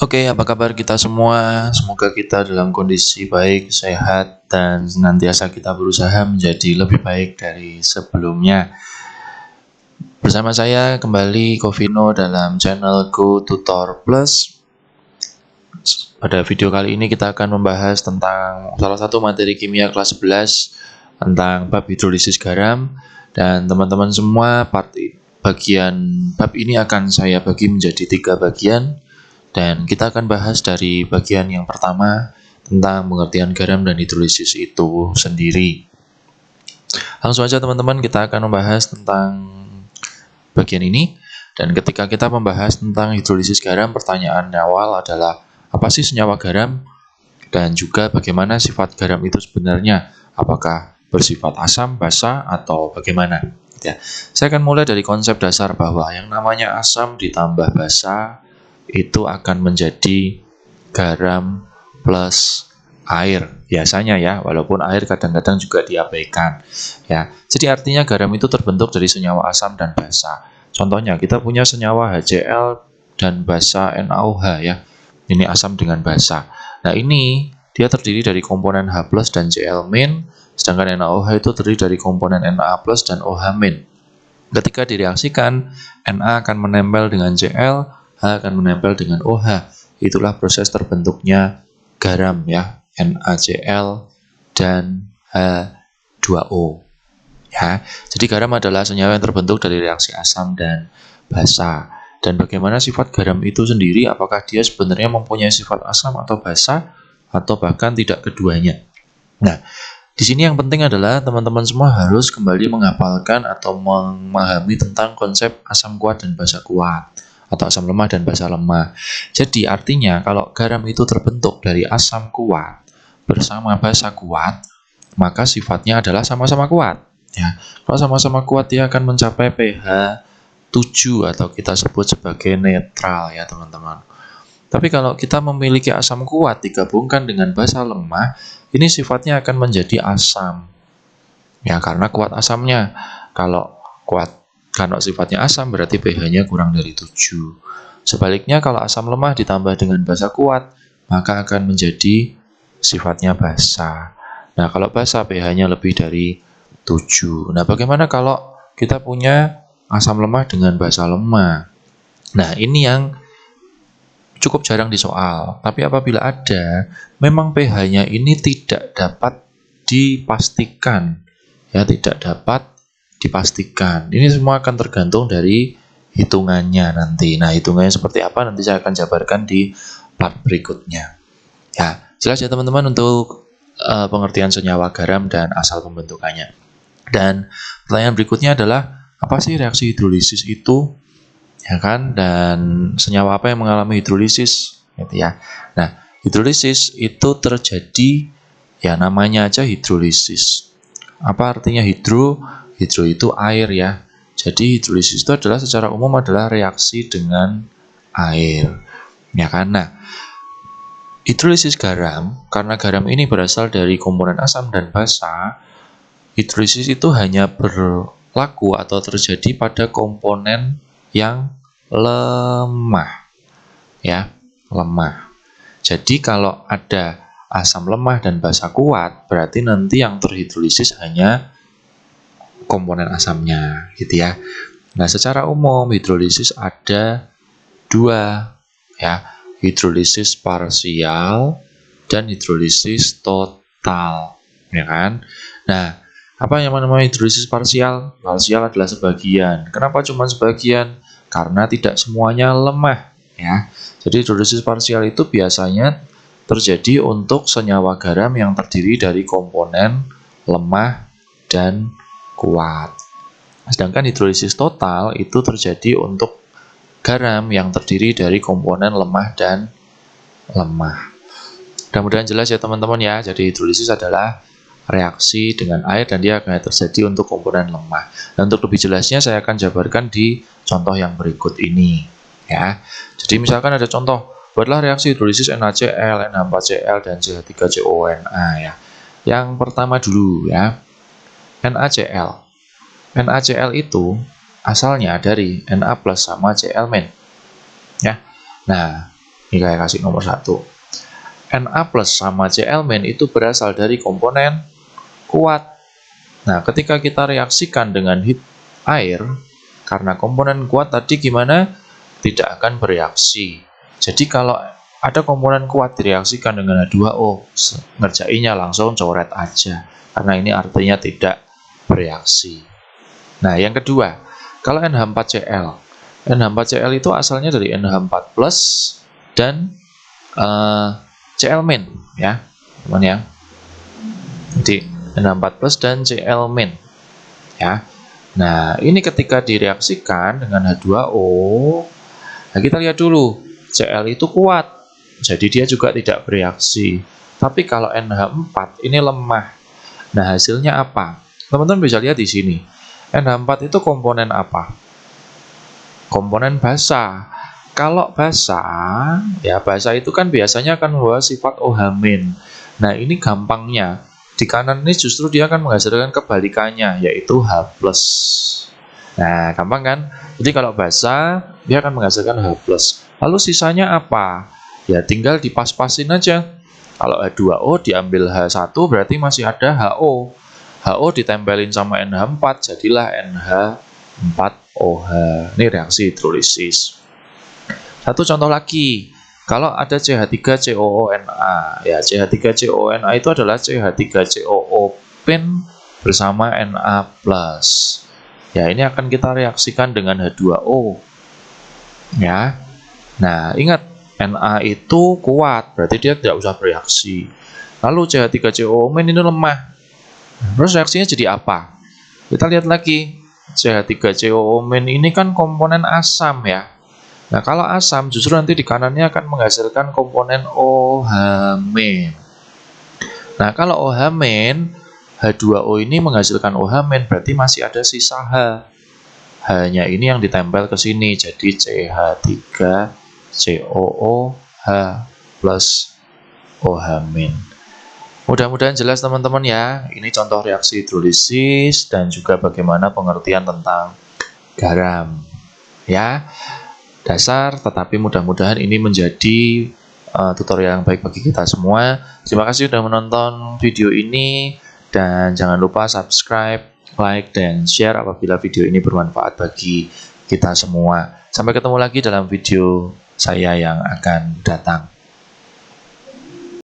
Oke, apa kabar kita semua? Semoga kita dalam kondisi baik, sehat, dan senantiasa kita berusaha menjadi lebih baik dari sebelumnya. Bersama saya kembali Covino dalam channel Go Tutor Plus. Pada video kali ini kita akan membahas tentang salah satu materi kimia kelas 11 tentang bab hidrolisis garam. Dan teman-teman semua, bagian bab ini akan saya bagi menjadi 3 bagian. Dan kita akan bahas dari bagian yang pertama tentang pengertian garam dan hidrolisis itu sendiri. Langsung saja teman-teman, kita akan membahas tentang bagian ini. Dan ketika kita membahas tentang hidrolisis garam, pertanyaan awal adalah apa sih senyawa garam? Dan juga bagaimana sifat garam itu sebenarnya? Apakah bersifat asam, basa, atau bagaimana? Ya, saya akan mulai dari konsep dasar bahwa yang namanya asam ditambah basa itu akan menjadi garam plus air biasanya ya, walaupun air kadang-kadang juga diabaikan ya. Jadi artinya garam itu terbentuk dari senyawa asam dan basa. Contohnya kita punya senyawa HCl dan basa NaOH ya. Ini asam dengan basa. Nah, ini dia terdiri dari komponen H+ dan Cl-, sedangkan NaOH itu terdiri dari komponen Na+ dan OH-. Ketika direaksikan, Na akan menempel dengan Cl, H akan menempel dengan OH. Itulah proses terbentuknya garam ya, NaCl dan H2O. Ya, jadi garam adalah senyawa yang terbentuk dari reaksi asam dan basa. Dan bagaimana sifat garam itu sendiri? Apakah dia sebenarnya mempunyai sifat asam atau basa, atau bahkan tidak keduanya? Nah, di sini yang penting adalah teman-teman semua harus kembali menghafalkan atau memahami tentang konsep asam kuat dan basa kuat, atau asam lemah dan basa lemah. Jadi artinya kalau garam itu terbentuk dari asam kuat bersama basa kuat, maka sifatnya adalah sama-sama kuat. Ya, kalau sama-sama kuat dia akan mencapai pH 7 atau kita sebut sebagai netral ya teman-teman. Tapi kalau kita memiliki asam kuat digabungkan dengan basa lemah, ini sifatnya akan menjadi asam. Ya, karena kuat asamnya. Kalau sifatnya asam berarti pH-nya kurang dari 7. Sebaliknya kalau asam lemah ditambah dengan basa kuat, maka akan menjadi sifatnya basa. Nah, kalau basa pH-nya lebih dari 7. Nah, bagaimana kalau kita punya asam lemah dengan basa lemah? Nah, ini yang cukup jarang disoal. Tapi apabila ada, memang pH-nya ini tidak dapat dipastikan. Ya, tidak dapat dipastikan. Ini semua akan tergantung dari hitungannya nanti. Nah, hitungannya seperti apa nanti saya akan jabarkan di part berikutnya. Ya, jelas ya teman-teman untuk pengertian senyawa garam dan asal pembentukannya. Dan pertanyaan berikutnya adalah apa sih reaksi hidrolisis itu? Ya kan? Dan senyawa apa yang mengalami hidrolisis? Gitu ya. Nah, hidrolisis itu terjadi ya namanya aja hidrolisis. Apa artinya hidro? Hidro itu air ya. Jadi hidrolisis itu adalah secara umum adalah reaksi dengan air. Ya kan? Nah, hidrolisis garam, karena garam ini berasal dari komponen asam dan basa, hidrolisis itu hanya berlaku atau terjadi pada komponen yang lemah. Ya, lemah. Jadi kalau ada asam lemah dan basa kuat, berarti nanti yang terhidrolisis hanya komponen asamnya, gitu ya. Nah, secara umum hidrolisis ada 2, ya, hidrolisis parsial dan hidrolisis total, ya kan? Nah, apa yang namanya hidrolisis parsial? Parsial adalah sebagian. Kenapa cuma sebagian? Karena tidak semuanya lemah, ya. Jadi hidrolisis parsial itu biasanya terjadi untuk senyawa garam yang terdiri dari komponen lemah dan kuat. Sedangkan hidrolisis total itu terjadi untuk garam yang terdiri dari komponen lemah dan lemah. Mudah-mudahan jelas ya teman-teman ya. Jadi hidrolisis adalah reaksi dengan air dan dia akan terjadi untuk komponen lemah. Dan untuk lebih jelasnya saya akan jabarkan di contoh yang berikut ini ya. Jadi misalkan ada contoh, buatlah reaksi hidrolisis NaCl, NH4Cl dan CH3CONa ya. Yang pertama dulu ya, NaCl. NaCl itu asalnya dari Na+ sama Cl-. Ya. Nah, Ini kayak kasih nomor 1. Na plus sama Cl min itu berasal dari komponen kuat. Nah, ketika kita reaksikan dengan air, karena komponen kuat tadi gimana? Tidak akan bereaksi. Jadi kalau ada komponen kuat direaksikan dengan H2O, ngerjainnya langsung coret aja. Karena ini artinya tidak bereaksi. Nah, yang kedua, kalau NH4Cl. NH4Cl itu asalnya dari NH4 plus dan Cl min ya, teman ya. Jadi NH4 plus dan Cl min ya. Nah, ini ketika direaksikan dengan H2O, nah kita lihat dulu, Cl itu kuat, jadi dia juga tidak bereaksi. Tapi kalau NH4 ini lemah. Nah, hasilnya apa? Teman-teman bisa lihat di sini. NH4 itu komponen apa? Komponen basa. Kalau basa, ya basa itu kan biasanya akan membawa sifat OH-. Nah, ini gampangnya. Di kanan ini justru dia akan menghasilkan kebalikannya, yaitu H+. Nah, gampang kan? Jadi kalau basa, dia akan menghasilkan H+. Lalu sisanya apa? Ya tinggal dipas-pasin aja. Kalau H2O diambil H1 berarti masih ada HO. HO ditempelin sama NH4, jadilah NH4OH. Ini reaksi hidrolisis. Satu contoh lagi, kalau ada CH3COONA, ya CH3COONA itu adalah CH3COO pin bersama Na+. Ya, ini akan kita reaksikan dengan H2O. Ya. Nah, ingat Na itu kuat, berarti dia tidak usah bereaksi. Lalu CH3COO- ini lemah. Terus reaksinya jadi apa? Kita lihat lagi. CH3COO- ini kan komponen asam ya. Nah, kalau asam justru nanti di kanannya akan menghasilkan komponen OH-. Nah, kalau OH-, H2O ini menghasilkan OH- berarti masih ada sisa H. H-nya ini yang ditempel ke sini, jadi CH3COOH plus OH-. Mudah-mudahan jelas teman-teman ya. Ini contoh reaksi hidrolisis dan juga bagaimana pengertian tentang garam. Ya. Dasar, tetapi mudah-mudahan ini menjadi tutorial yang baik bagi kita semua. Terima kasih sudah menonton video ini dan jangan lupa subscribe, like, dan share apabila video ini bermanfaat bagi kita semua. Sampai ketemu lagi dalam video saya yang akan datang.